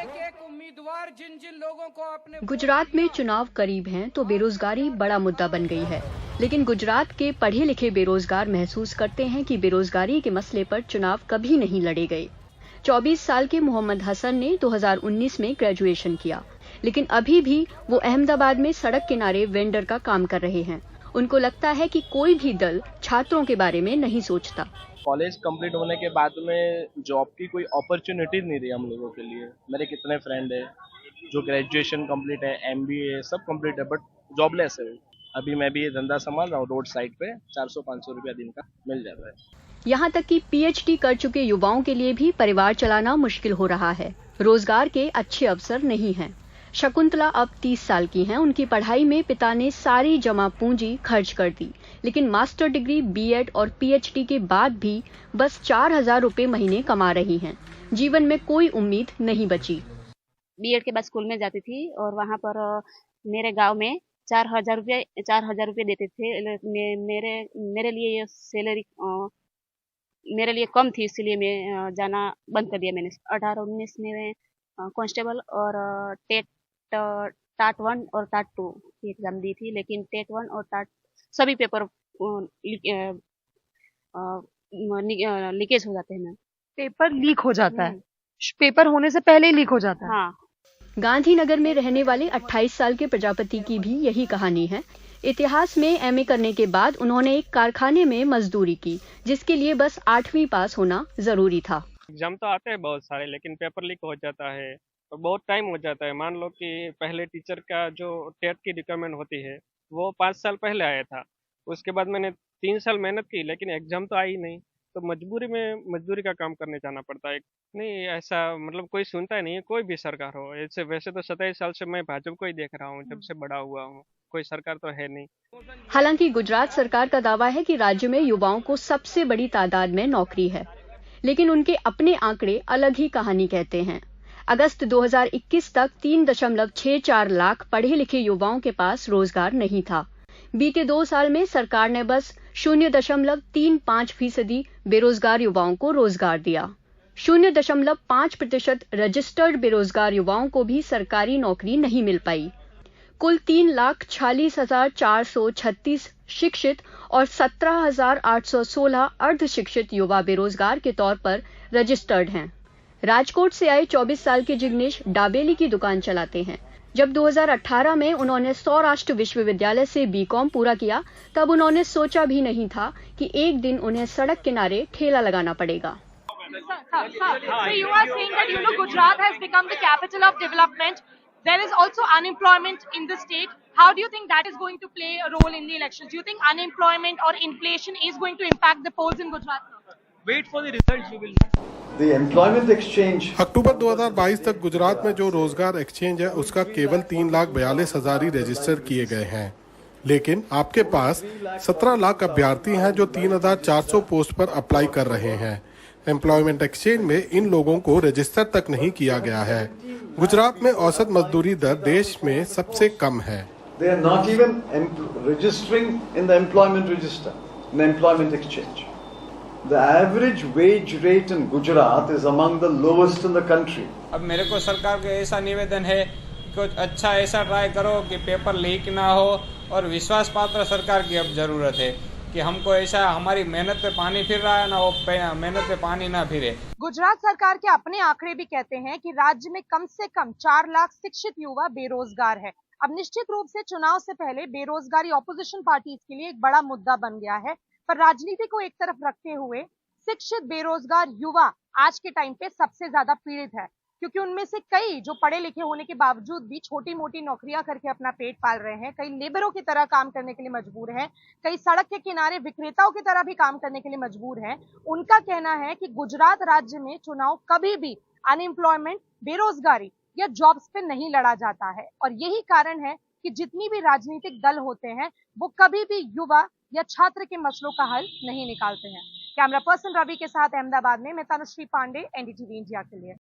एक उम्मीदवार जिन जिन लोगों को अपने गुजरात में चुनाव करीब हैं तो बेरोजगारी बड़ा मुद्दा बन गई है। लेकिन गुजरात के पढ़े लिखे बेरोजगार महसूस करते हैं कि बेरोजगारी के मसले पर चुनाव कभी नहीं लड़े गए। 24 साल के मोहम्मद हसन ने 2019 में ग्रेजुएशन किया, लेकिन अभी भी वो अहमदाबाद में सड़क किनारे वेंडर का काम कर रहे हैं। उनको लगता है कि कोई भी दल छात्रों के बारे में नहीं सोचता। कॉलेज कंप्लीट होने के बाद में जॉब की कोई अपॉर्चुनिटी नहीं रही हम लोगों के लिए। मेरे कितने फ्रेंड है जो ग्रेजुएशन कंप्लीट है, MBA सब कंप्लीट है, बट जॉबलेस है। अभी मैं भी ये धंधा संभाल रहा हूँ रोड साइड पे, 400-500 रुपया दिन का मिल जाता है। यहाँ तक कि PhD कर चुके युवाओं के लिए भी परिवार चलाना मुश्किल हो रहा है। रोजगार के अच्छे अवसर नहीं हैं। शकुंतला अब 30 साल की हैं। उनकी पढ़ाई में पिता ने सारी जमा पूंजी खर्च कर दी, लेकिन मास्टर डिग्री, B.Ed और PhD के बाद भी बस 4,000 रुपए महीने कमा रही हैं। जीवन में कोई उम्मीद नहीं बची। B.Ed के बाद स्कूल में जाती थी और वहाँ पर मेरे गांव में 4,000 रुपये देते थे। मेरे लिए ये सैलरी मेरे लिए कम थी, इसलिए मैं जाना बंद कर दिया मैंने। 18-19 में मैं कांस्टेबल और टाट 1 और टाट 2 की एग्जाम दी थी, लेकिन टेट 1 और टाट सभी पेपर लीकेज हो जाते हैं मैम। पेपर लीक हो जाता है? पेपर होने से पहले ही लीक हो जाता है? हाँ। गांधीनगर में रहने वाले 28 साल के प्रजापति की भी यही कहानी है। इतिहास में MA करने के बाद उन्होंने एक कारखाने में मजदूरी की, जिसके लिए बस 8वीं पास होना जरूरी था। एग्जाम तो आते हैं बहुत सारे, लेकिन पेपर लीक हो जाता है और बहुत टाइम हो जाता है। मान लो कि पहले टीचर का जो टेट की रिक्वायरमेंट होती है वो 5 साल पहले आया था। उसके बाद मैंने 3 साल मेहनत की, लेकिन एग्जाम तो आई नहीं, तो मजबूरी में मजदूरी का काम करने जाना पड़ता है। नहीं ऐसा मतलब कोई सुनता ही नहीं है, कोई भी सरकार हो। ऐसे वैसे तो 27 साल से मैं भाजपा को ही देख रहा हूँ, जब से बड़ा हुआ हूँ। कोई सरकार तो है नहीं। हालांकि गुजरात सरकार का दावा है कि राज्य में युवाओं को सबसे बड़ी तादाद में नौकरी है, लेकिन उनके अपने आंकड़े अलग ही कहानी कहते हैं। अगस्त 2021 तक 3.64 लाख पढ़े लिखे युवाओं के पास रोजगार नहीं था। बीते 2 साल में सरकार ने बस 0.35% बेरोजगार युवाओं को रोजगार दिया। 0.5% रजिस्टर्ड बेरोजगार युवाओं को भी सरकारी नौकरी नहीं मिल पाई। कुल 3,46,436 शिक्षित और 17,816 अर्धशिक्षित युवा बेरोजगार के तौर पर रजिस्टर्ड हैं। राजकोट से आए 24 साल के जिग्नेश डाबेली की दुकान चलाते हैं। जब 2018 में उन्होंने सौराष्ट्र विश्वविद्यालय से B.Com पूरा किया, तब उन्होंने सोचा भी नहीं था कि एक दिन उन्हें सड़क किनारे ठेला लगाना पड़ेगा। There is also unemployment in the state. How do you think that is going to play a role in the elections? Do you think unemployment or inflation is going to impact the polls in Gujarat? Wait for the results, you will. The employment exchange. अक्टूबर 2022 तक गुजरात में जो रोजगार exchange है उसका केवल 3,42,000 ही register किए गए हैं, लेकिन आपके पास 17 लाख अभ्यर्थी हैं जो 3,400 पोस्ट पर अप्लाई कर रहे हैं। एम्प्लॉयमेंट एक्सचेंज में इन लोगों को रजिस्टर तक नहीं किया गया है। गुजरात में औसत मजदूरी दर देश में सबसे कम है। They are not even registering in the employment register, in the employment exchange. The average wage rate in Gujarat is among the lowest in the country. अब मेरे को सरकार का ऐसा निवेदन है, कुछ अच्छा ऐसा ट्राई करो कि पेपर लीक ना हो, और विश्वास पात्र सरकार की अब जरूरत है कि हमको ऐसा हमारी मेहनत पे पानी फिर रहा है ना, वो मेहनत पे पानी ना फिरे। गुजरात सरकार के अपने आंकड़े भी कहते हैं कि राज्य में कम से कम 4 लाख शिक्षित युवा बेरोजगार है। अब निश्चित रूप से चुनाव से पहले बेरोजगारी ऑपोजिशन पार्टीज के लिए एक बड़ा मुद्दा बन गया है, पर राजनीति को एक तरफ रखते हुए शिक्षित बेरोजगार युवा आज के टाइम पे सबसे ज्यादा पीड़ित है, क्योंकि उनमें से कई जो पढ़े लिखे होने के बावजूद भी छोटी मोटी नौकरियां करके अपना पेट पाल रहे हैं, कई लेबरों की तरह काम करने के लिए मजबूर हैं, कई सड़क के किनारे विक्रेताओं की तरह भी काम करने के लिए मजबूर हैं। उनका कहना है कि गुजरात राज्य में चुनाव कभी भी अनएम्प्लॉयमेंट, बेरोजगारी या जॉब्स पे नहीं लड़ा जाता है, और यही कारण है कि जितनी भी राजनीतिक दल होते हैं वो कभी भी युवा या छात्र के मसलों का हल नहीं निकालते हैं। कैमरा पर्सन रवि के साथ अहमदाबाद में मैं तनुश्री पांडे, NDTV इंडिया के लिए।